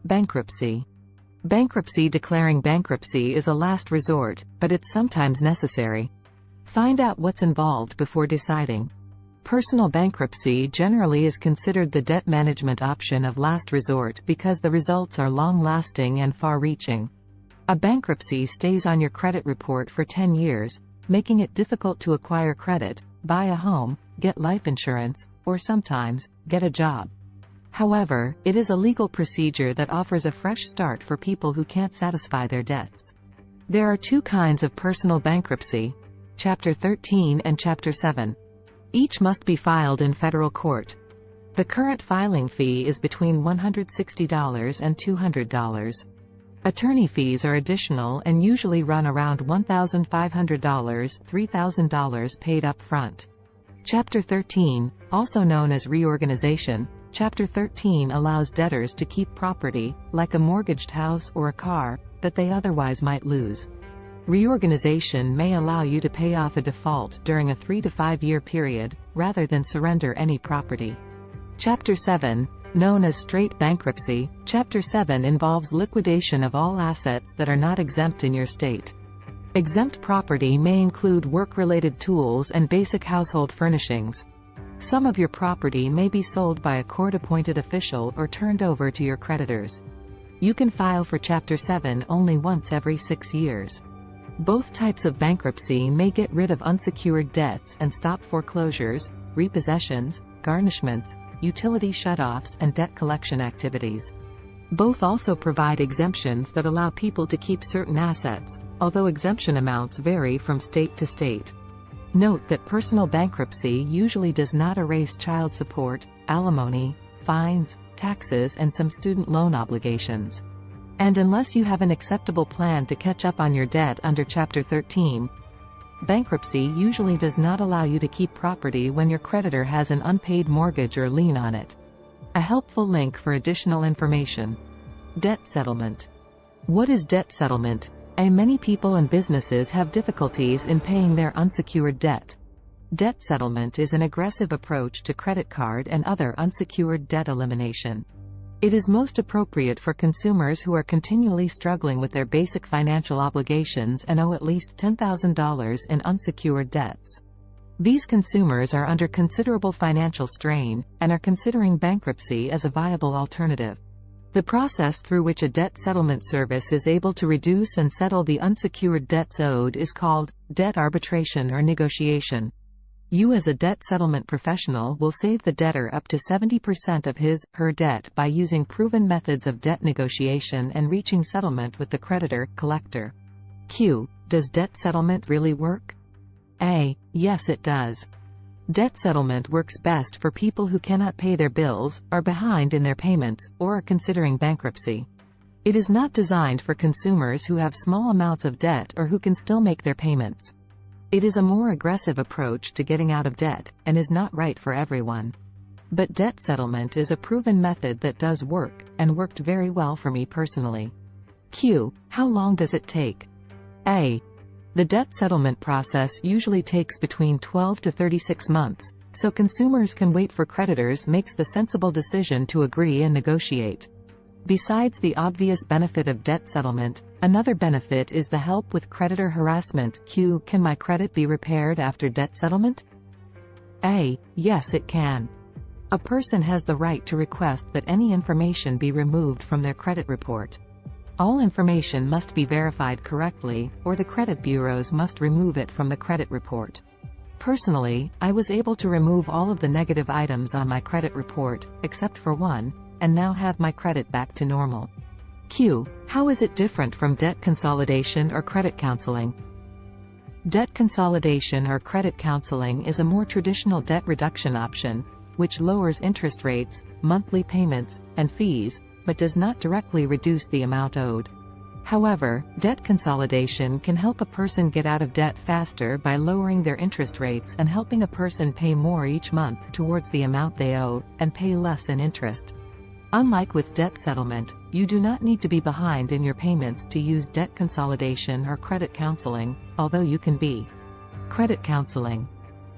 Bankruptcy. Bankruptcy. Declaring bankruptcy is a last resort, but it's sometimes necessary. Find out what's involved before deciding. Personal bankruptcy generally is considered the debt management option of last resort because the results are long-lasting and far-reaching. A bankruptcy stays on your credit report for 10 years, making it difficult to acquire credit, buy a home, get life insurance, or sometimes, get a job. However, it is a legal procedure that offers a fresh start for people who can't satisfy their debts. There are two kinds of personal bankruptcy, Chapter 13 and Chapter 7. Each must be filed in federal court. The current filing fee is between $160 and $200. Attorney fees are additional and usually run around $1,500, $3,000 paid up front. Chapter 13, also known as reorganization, Chapter 13 allows debtors to keep property, like a mortgaged house or a car, that they otherwise might lose. Reorganization may allow you to pay off a default during a 3 to 5 year period, rather than surrender any property. Chapter 7, known as straight bankruptcy, Chapter 7 involves liquidation of all assets that are not exempt in your state. Exempt property may include work-related tools and basic household furnishings. Some of your property may be sold by a court-appointed official or turned over to your creditors. You can file for Chapter 7 only once every 6 years. Both types of bankruptcy may get rid of unsecured debts and stop foreclosures, repossessions, garnishments, utility shutoffs, and debt collection activities. Both also provide exemptions that allow people to keep certain assets, although exemption amounts vary from state to state. Note that personal bankruptcy usually does not erase child support, alimony, fines, taxes, and some student loan obligations. And unless you have an acceptable plan to catch up on your debt under Chapter 13, bankruptcy usually does not allow you to keep property when your creditor has an unpaid mortgage or lien on it. A helpful link for additional information. Debt settlement. What is debt settlement? Many people and businesses have difficulties in paying their unsecured debt. Debt settlement is an aggressive approach to credit card and other unsecured debt elimination. It is most appropriate for consumers who are continually struggling with their basic financial obligations and owe at least $10,000 in unsecured debts. These consumers are under considerable financial strain, and are considering bankruptcy as a viable alternative. The process through which a debt settlement service is able to reduce and settle the unsecured debts owed is called debt arbitration or negotiation. You as a debt settlement professional will save the debtor up to 70% of his/her debt by using proven methods of debt negotiation and reaching settlement with the creditor/collector. Q. Does debt settlement really work? A. Yes, it does. Debt settlement works best for people who cannot pay their bills, are behind in their payments, or are considering bankruptcy. It is not designed for consumers who have small amounts of debt or who can still make their payments. It is a more aggressive approach to getting out of debt, and is not right for everyone. But debt settlement is a proven method that does work, and worked very well for me personally. Q. How long does it take? A. The debt settlement process usually takes between 12 to 36 months, so consumers can wait for creditors makes the sensible decision to agree and negotiate. Besides the obvious benefit of debt settlement, another benefit is the help with creditor harassment. Q. Can my credit be repaired after debt settlement? A. Yes, it can. A person has the right to request that any information be removed from their credit report. All information must be verified correctly, or the credit bureaus must remove it from the credit report. Personally, I was able to remove all of the negative items on my credit report, except for one, and now have my credit back to normal. Q. How is it different from debt consolidation or credit counseling? Debt consolidation or credit counseling is a more traditional debt reduction option, which lowers interest rates, monthly payments, and fees, but does not directly reduce the amount owed. However, debt consolidation can help a person get out of debt faster by lowering their interest rates and helping a person pay more each month towards the amount they owe, and pay less in interest. Unlike with debt settlement, you do not need to be behind in your payments to use debt consolidation or credit counseling, although you can be. Credit counseling.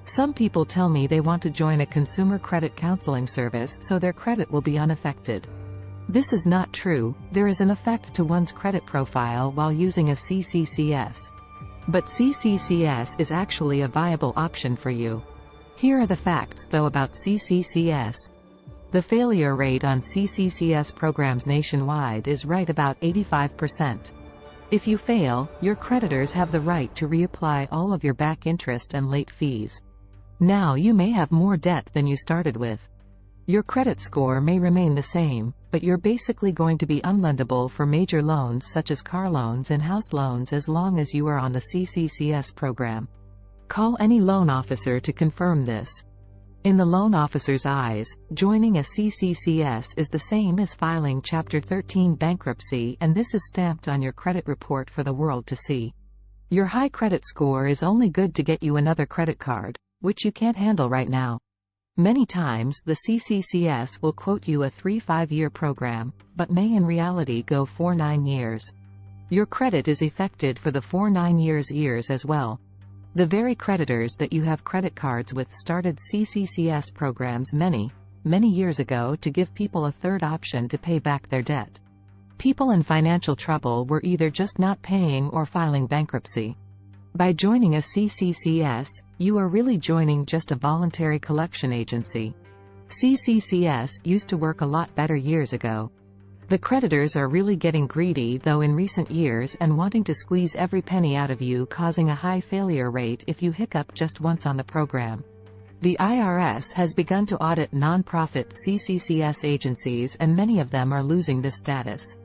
Some people tell me they want to join a consumer credit counseling service so their credit will be unaffected. This is not true. There is an effect to one's credit profile while using a CCCS. But CCCS is actually a viable option for you. Here are the facts though about CCCS. The failure rate on CCCS programs nationwide is right about 85%. If you fail, your creditors have the right to reapply all of your back interest and late fees. Now you may have more debt than you started with. Your credit score may remain the same, but you're basically going to be unlendable for major loans such as car loans and house loans as long as you are on the CCCS program. Call any loan officer to confirm this. In the loan officer's eyes, joining a CCCS is the same as filing Chapter 13 bankruptcy, and this is stamped on your credit report for the world to see. Your high credit score is only good to get you another credit card, which you can't handle right now. Many times, the CCCS will quote you a 3-5-year program, but may in reality go 4-9 years. Your credit is affected for the 4-9 years as well. The very creditors that you have credit cards with started CCCS programs many years ago to give people a third option to pay back their debt. People in financial trouble were either just not paying or filing bankruptcy. By joining a CCCS, you are really joining just a voluntary collection agency. CCCS used to work a lot better years ago. The creditors are really getting greedy though in recent years and wanting to squeeze every penny out of you, causing a high failure rate if you hiccup just once on the program. The IRS has begun to audit non-profit CCCS agencies and many of them are losing this status.